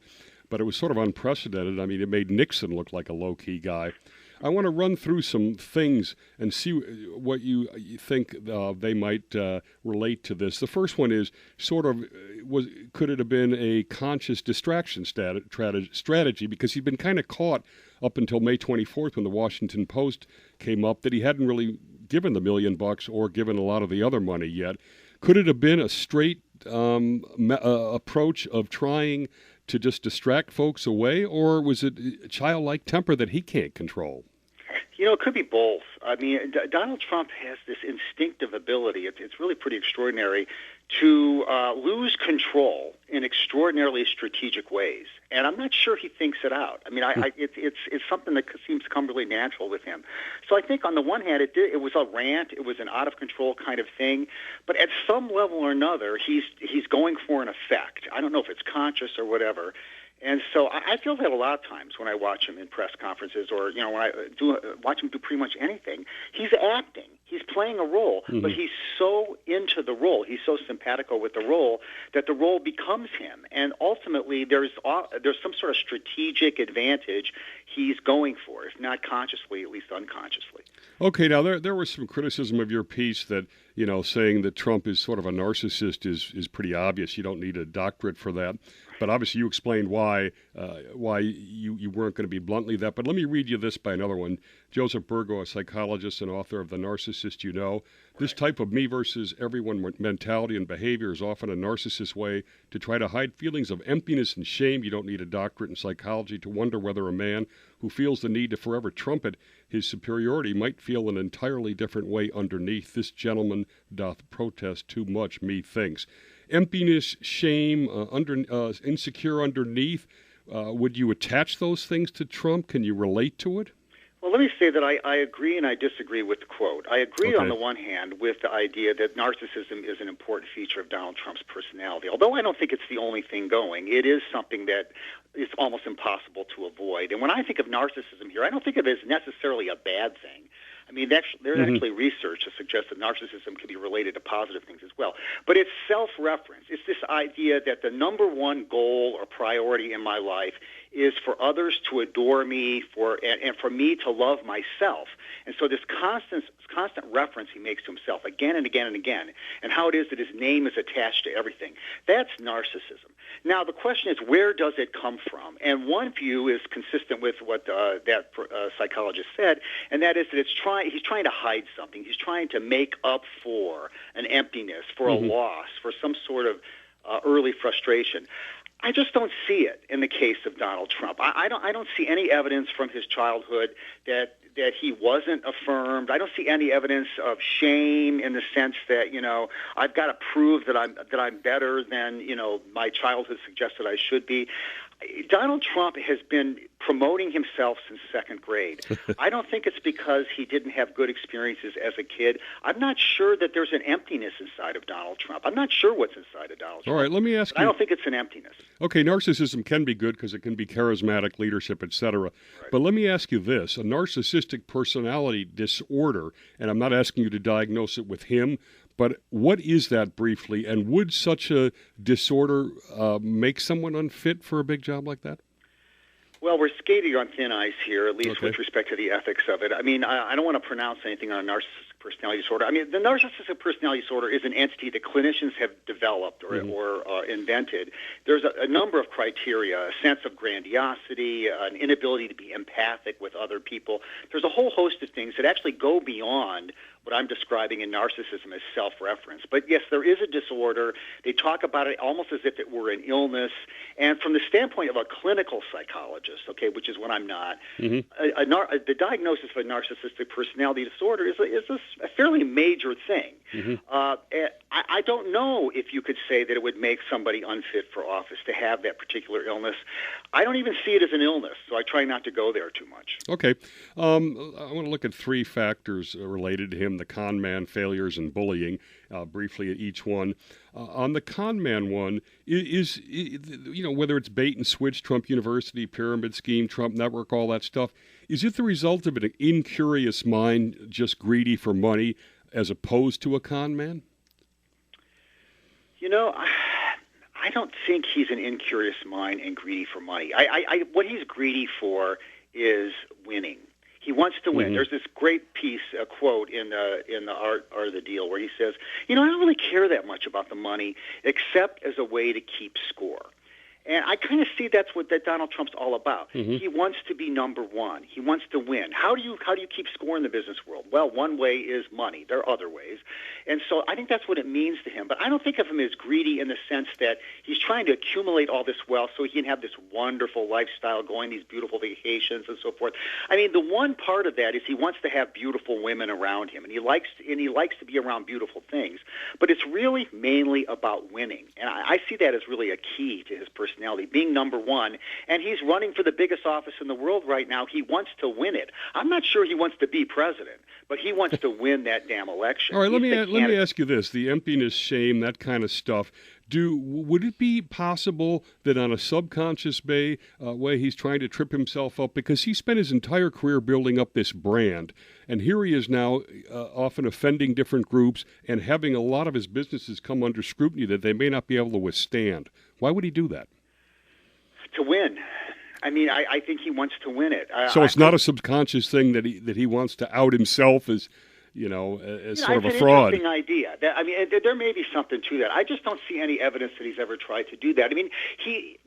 but it was sort of unprecedented. I mean, it made Nixon look like a low-key guy. I want to run through some things and see what you think they might relate to this. The first one is could it have been a conscious distraction strategy, because he'd been kind of caught up until May 24th when the Washington Post came up that he hadn't really given the $1 million or given a lot of the other money yet. Could it have been a straight approach of trying to just distract folks away, or was it a childlike temper that he can't control? It could be both. I mean, Donald Trump has this instinctive ability. It's really pretty extraordinary to lose control in extraordinarily strategic ways. And I'm not sure he thinks it out. I mean, it's something that seems to come really natural with him. So I think on the one hand, it was a rant. It was an out-of-control kind of thing. But at some level or another, he's going for an effect. I don't know if it's conscious or whatever. And so I feel that a lot of times when I watch him in press conferences, or when I watch him do pretty much anything, he's acting. He's playing a role, but he's so into the role, he's so simpatico with the role that the role becomes him. And ultimately, there's some sort of strategic advantage he's going for, if not consciously, at least unconsciously. Okay, now there was some criticism of your piece that, saying that Trump is sort of a narcissist is pretty obvious. You don't need a doctorate for that. But obviously you explained why you weren't going to be bluntly that. But let me read you this by another one. Joseph Burgo, a psychologist and author of The Narcissist You Know. This type of me versus everyone mentality and behavior is often a narcissist way to try to hide feelings of emptiness and shame. You don't need a doctorate in psychology to wonder whether a man who feels the need to forever trumpet his superiority might feel an entirely different way underneath. This gentleman doth protest too much, methinks. Emptiness, shame, insecure underneath. Would you attach those things to Trump? Can you relate to it? Well, let me say that I agree and I disagree with the quote. I agree on the one hand with the idea that narcissism is an important feature of Donald Trump's personality. Although I don't think it's the only thing going, it is something that is almost impossible to avoid. And when I think of narcissism here, I don't think of it as necessarily a bad thing. I mean, there's actually research to suggest that narcissism can be related to positive things as well. But it's self-reference. It's this idea that the number one goal or priority in my life is for others to adore me, and for me to love myself. And so this constant reference he makes to himself again and again and again, and how it is that his name is attached to everything, that's narcissism. Now, the question is, where does it come from? And one view is consistent with what that psychologist said, and that is that he's trying to hide something. He's trying to make up for an emptiness, for a loss, for some sort of early frustration. I just don't see it in the case of Donald Trump. I don't see any evidence from his childhood that he wasn't affirmed. I don't see any evidence of shame in the sense that, I've got to prove that I'm better than, my childhood suggested I should be. Donald Trump has been promoting himself since second grade. I don't think it's because he didn't have good experiences as a kid. I'm not sure that there's an emptiness inside of Donald Trump. I'm not sure what's inside of Donald Trump. All right, let me ask you. I don't think it's an emptiness. Okay, narcissism can be good because it can be charismatic leadership, etc. Right. But let me ask you this. A narcissistic personality disorder, and I'm not asking you to diagnose it with him, but what is that briefly, and would such a disorder make someone unfit for a big job like that? Well, we're skating on thin ice here, at least with respect to the ethics of it. I mean, I don't want to pronounce anything on a narcissistic personality disorder. I mean, the narcissistic personality disorder is an entity that clinicians have developed or invented. There's a number of criteria, a sense of grandiosity, an inability to be empathic with other people. There's a whole host of things that actually go beyond what I'm describing in narcissism as self-reference. But yes, there is a disorder. They talk about it almost as if it were an illness. And from the standpoint of a clinical psychologist, which is what I'm not, the diagnosis of a narcissistic personality disorder is a fairly major thing. I don't know if you could say that it would make somebody unfit for office to have that particular illness. I don't even see it as an illness, so I try not to go there too much. Okay. I want to look at three factors related to him: the con man, failures, and bullying, briefly at each one. On the con man one, is whether it's bait and switch, Trump University, pyramid scheme, Trump network, all that stuff, is it the result of an incurious mind just greedy for money as opposed to a con man? I don't think he's an incurious mind and greedy for money. What he's greedy for is winning. He wants to win. There's this great piece, a quote in the Art of the Deal, where he says, I don't really care that much about the money, except as a way to keep score. And I kind of see that's what Donald Trump's all about. He wants to be number one. He wants to win. How do you keep score in the business world? Well, one way is money. There are other ways. And so I think that's what it means to him. But I don't think of him as greedy in the sense that he's trying to accumulate all this wealth so he can have this wonderful lifestyle, going these beautiful vacations and so forth. I mean, the one part of that is he wants to have beautiful women around him, and he likes to be around beautiful things. But it's really mainly about winning. And I see that as really a key to his personality. Being number one, and he's running for the biggest office in the world right now. He wants to win it. I'm not sure he wants to be president, but he wants to win that damn election. All right, let me ask you this: the emptiness, shame, that kind of stuff. Would it be possible that on a subconscious way he's trying to trip himself up, because he spent his entire career building up this brand, and here he is now often offending different groups and having a lot of his businesses come under scrutiny that they may not be able to withstand? Why would he do that? To win. I mean, I think he wants to win it. So it's not a subconscious thing that he wants to out himself as, as sort of a fraud. It's an interesting idea. There may be something to that. I just don't see any evidence that he's ever tried to do that. I mean, he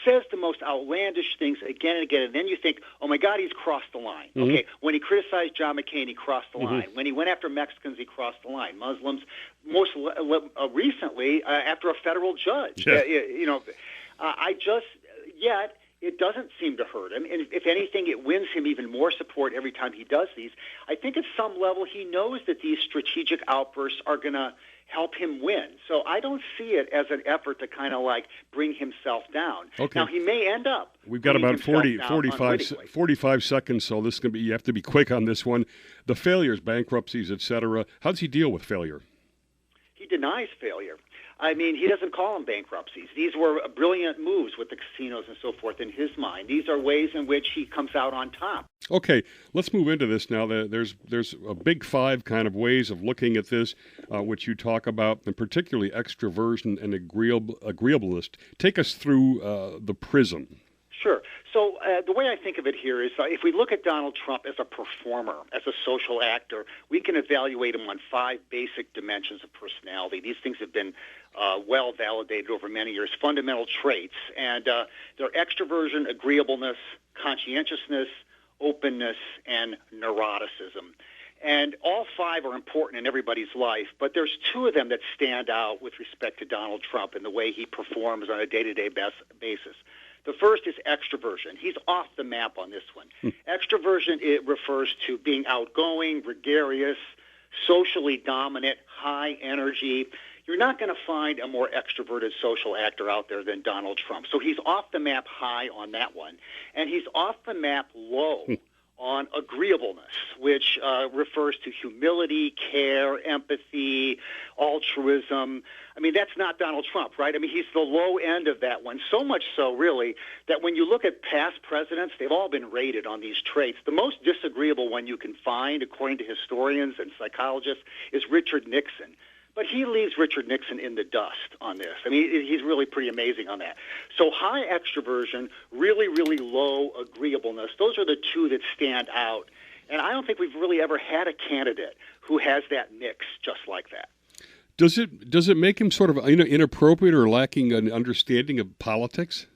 says the most outlandish things again and again, and then you think, oh my God, he's crossed the line. Okay, when he criticized John McCain, he crossed the line. When he went after Mexicans, he crossed the line. Muslims, most recently, after a federal judge. Yet it doesn't seem to hurt him. And if anything, it wins him even more support every time he does these. I think at some level he knows that these strategic outbursts are going to help him win. So I don't see it as an effort to kind of like bring himself down. Okay. Now, he may end up. We've got about 45 seconds, so this is going to be, you have to be quick on this one. The failures, bankruptcies, etc. How does he deal with failure? He denies failure. I mean, he doesn't call them bankruptcies. These were brilliant moves with the casinos and so forth in his mind. These are ways in which he comes out on top. Okay, let's move into this now. There's a big five kind of ways of looking at this, which you talk about, and particularly extroversion and agreeableness. Take us through the prism. Sure. So the way I think of it here is if we look at Donald Trump as a performer, as a social actor, we can evaluate him on five basic dimensions of personality. These things have been well validated over many years, fundamental traits, and they're extroversion, agreeableness, conscientiousness, openness, and neuroticism. And all five are important in everybody's life, but there's two of them that stand out with respect to Donald Trump and the way he performs on a day-to-day basis. The first is extroversion. He's off the map on this one. Extroversion, it refers to being outgoing, gregarious, socially dominant, high energy. you're not going to find a more extroverted social actor out there than Donald Trump. So he's off the map high on that one, and he's off the map low on agreeableness, which refers to humility, care, empathy, altruism. I mean, that's not Donald Trump, right? I mean, he's the low end of that one, so much so, really, that when you look at past presidents, they've all been rated on these traits. The most disagreeable one you can find, according to historians and psychologists, is Richard Nixon. But he leaves Richard Nixon in the dust on this. I mean, he's really pretty amazing on that. So high extroversion, really, really low agreeableness, those are the two that stand out. And I don't think we've really ever had a candidate who has that mix just like that. Does it make him sort of inappropriate or lacking an understanding of politics?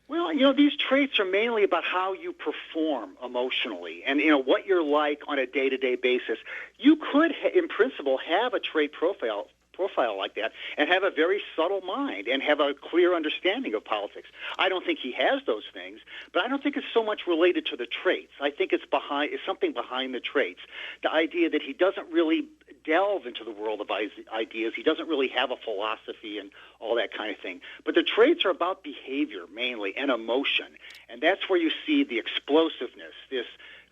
Well, these traits are mainly about how you perform emotionally and, what you're like on a day-to-day basis. You could, in principle, have a trait profile like that and have a very subtle mind and have a clear understanding of politics. I don't think he has those things, but I don't think it's so much related to the traits. I think it's something behind the traits. The idea that he doesn't really delve into the world of ideas. He doesn't really have a philosophy and all that kind of thing. But the traits are about behavior mainly and emotion. And that's where you see the explosiveness, this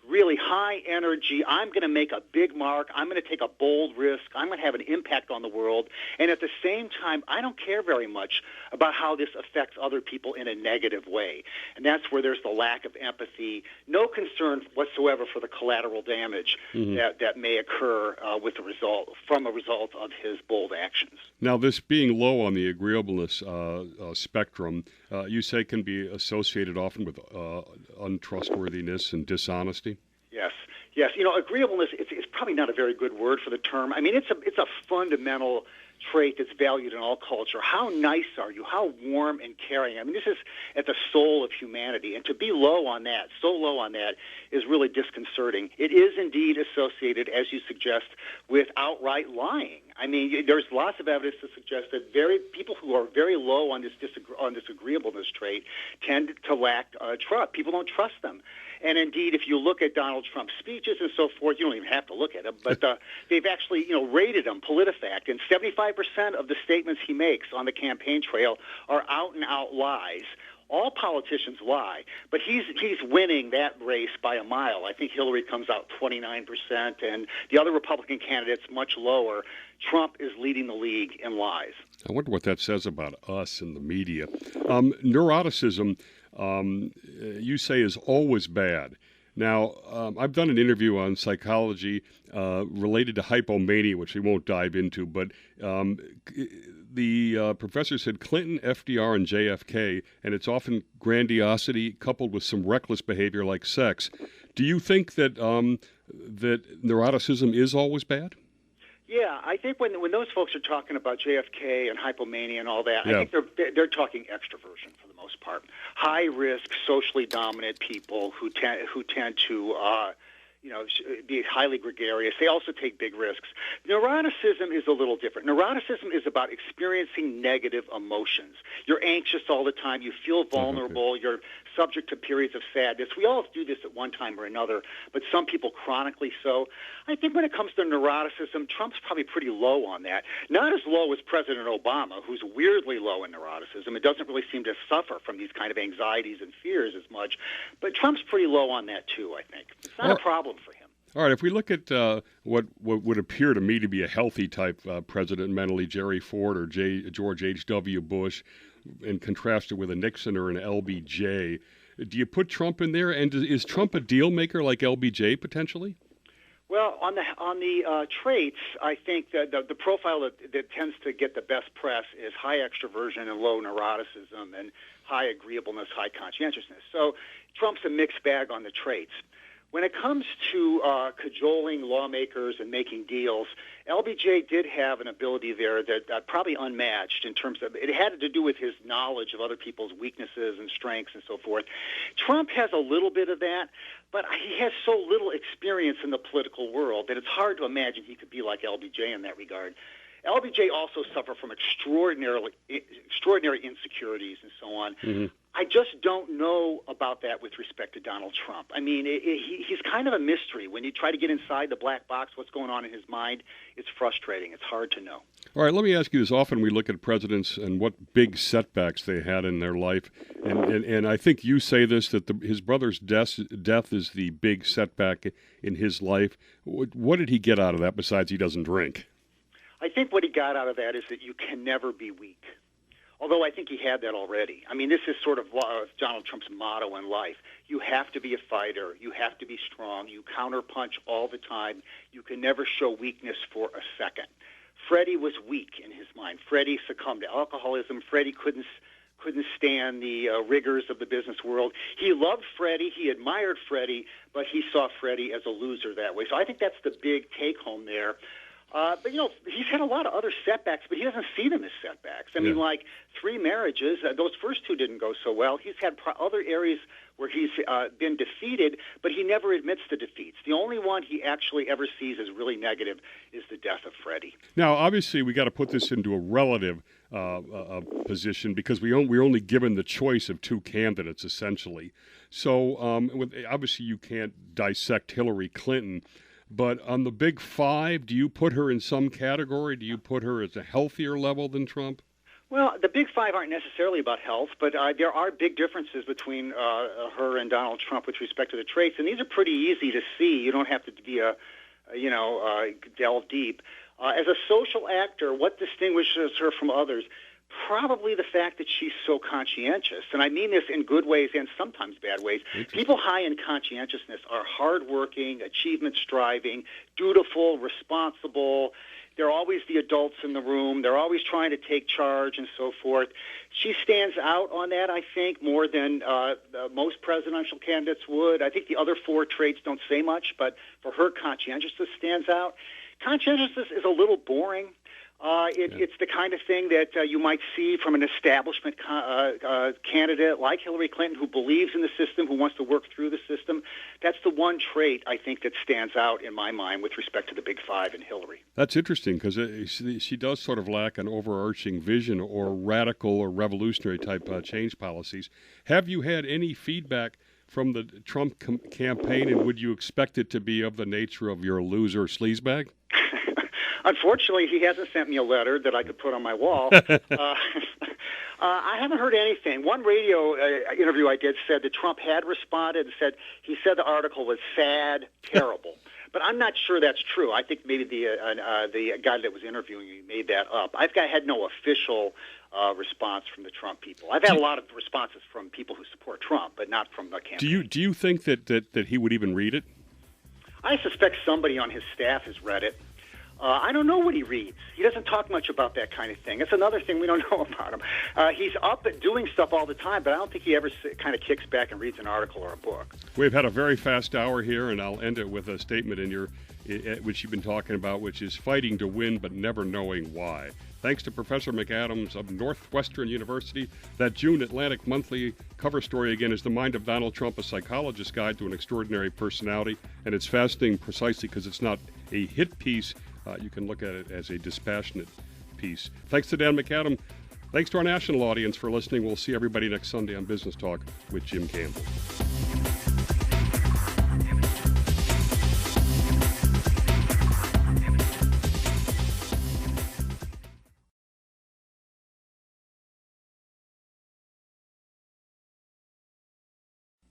really high energy. I'm going to make a big mark. I'm going to take a bold risk. I'm going to have an impact on the world. And at the same time, I don't care very much about how this affects other people in a negative way. And that's where there's the lack of empathy, no concern whatsoever for the collateral damage that may occur from a result of his bold actions. Now, this being low on the agreeableness spectrum, you say can be associated often with untrustworthiness and dishonesty? Yes. Agreeableness is probably not a very good word for the term. I mean, it's a fundamental trait that's valued in all culture. How nice are you? How warm and caring? I mean, this is at the soul of humanity. And to be so low on that, is really disconcerting. It is indeed associated, as you suggest, with outright lying. I mean, there's lots of evidence to suggest that people who are very low on this agreeableness trait tend to lack trust. People don't trust them. And indeed, if you look at Donald Trump's speeches and so forth, you don't even have to look at them, but they've actually, rated him, PolitiFact, and 75% of the statements he makes on the campaign trail are out-and-out lies. All politicians lie, but he's winning that race by a mile. I think Hillary comes out 29%, and the other Republican candidates much lower. Trump is leading the league in lies. I wonder what that says about us and the media. Neuroticism, you say, is always bad. Now, I've done an interview on psychology related to hypomania, which we won't dive into, but the professor said Clinton, FDR, and JFK, and it's often grandiosity coupled with some reckless behavior like sex. Do you think that that neuroticism is always bad? Yeah, I think when those folks are talking about JFK and hypomania and all that, I think they're talking extroversion for the most part. High risk, socially dominant people who tend to be highly gregarious. They also take big risks. Neuroticism is a little different. Neuroticism is about experiencing negative emotions. You're anxious all the time. You feel vulnerable. You're subject to periods of sadness. We all do this at one time or another, but some people chronically so. I think when it comes to neuroticism, Trump's probably pretty low on that. Not as low as President Obama, who's weirdly low in neuroticism. It doesn't really seem to suffer from these kind of anxieties and fears as much, but Trump's pretty low on that too, I think. It's not a problem for him. All right, if we look at what would appear to me to be a healthy type president, mentally, Jerry Ford or George H.W. Bush, and contrast it with a Nixon or an LBJ, do you put Trump in there? And is Trump a deal maker like LBJ potentially? Well, on the traits, I think that the profile that tends to get the best press is high extroversion and low neuroticism and high agreeableness, high conscientiousness. So Trump's a mixed bag on the traits. When it comes to cajoling lawmakers and making deals, LBJ did have an ability there that probably unmatched in terms of, it had to do with his knowledge of other people's weaknesses and strengths and so forth. Trump has a little bit of that, but he has so little experience in the political world that it's hard to imagine he could be like LBJ in that regard. LBJ also suffered from extraordinary insecurities and so on. Mm-hmm. I just don't know about that with respect to Donald Trump. I mean, he's kind of a mystery. When you try to get inside the black box, what's going on in his mind, it's frustrating. It's hard to know. All right, let me ask you this. Often we look at presidents and what big setbacks they had in their life. And I think you say this, that his brother's death is the big setback in his life. What did he get out of that besides he doesn't drink? I think what he got out of that is that you can never be weak. Although I think he had that already. I mean, this is sort of Donald Trump's motto in life. You have to be a fighter. You have to be strong. You counterpunch all the time. You can never show weakness for a second. Freddie was weak in his mind. Freddie succumbed to alcoholism. Freddie couldn't stand the rigors of the business world. He loved Freddie. He admired Freddie, but he saw Freddie as a loser that way. So I think that's the big take-home there. But, he's had a lot of other setbacks, but he doesn't see them as setbacks. I mean, like 3 marriages, those first 2 didn't go so well. He's had other areas where he's been defeated, but he never admits the defeats. The only one he actually ever sees as really negative is the death of Freddie. Now, obviously, we got to put this into a relative position because we're only given the choice of 2 candidates, essentially. So, obviously, you can't dissect Hillary Clinton. But on the big 5, do you put her in some category? Do you put her at a healthier level than Trump? Well, the big 5 aren't necessarily about health, but there are big differences between her and Donald Trump with respect to the traits, and these are pretty easy to see. You don't have to be delve deep. As a social actor, what distinguishes her from others? Probably the fact that she's so conscientious. And I mean this in good ways and sometimes bad ways. People high in conscientiousness are hardworking, achievement-striving, dutiful, responsible. They're always the adults in the room. They're always trying to take charge and so forth. She stands out on that, I think, more than most presidential candidates would. I think the other 4 traits don't say much, but for her, conscientiousness stands out. Conscientiousness is a little boring. It's the kind of thing that you might see from an establishment candidate like Hillary Clinton who believes in the system, who wants to work through the system. That's the one trait, I think, that stands out in my mind with respect to the Big 5 and Hillary. That's interesting because she does sort of lack an overarching vision or radical or revolutionary type change policies. Have you had any feedback from the Trump campaign, and would you expect it to be of the nature of your loser sleazebag? Unfortunately, he hasn't sent me a letter that I could put on my wall. I haven't heard anything. One radio interview I did said that Trump had responded and said the article was sad, terrible. But I'm not sure that's true. I think maybe the guy that was interviewing me made that up. I've had no official response from the Trump people. I've had a lot of responses from people who support Trump, but not from the campaign. Do you think that he would even read it? I suspect somebody on his staff has read it. I don't know what he reads. He doesn't talk much about that kind of thing. That's another thing we don't know about him. He's up at doing stuff all the time, but I don't think he ever kind of kicks back and reads an article or a book. We've had a very fast hour here, and I'll end it with a statement which you've been talking about, which is fighting to win but never knowing why. Thanks to Professor McAdams of Northwestern University. That June Atlantic Monthly cover story, again, is The Mind of Donald Trump, a psychologist's guide to an extraordinary personality. And it's fascinating precisely because it's not a hit piece. You can look at it as a dispassionate piece. Thanks to Dan McAdam. Thanks to our national audience for listening. We'll see everybody next Sunday on Business Talk with Jim Campbell.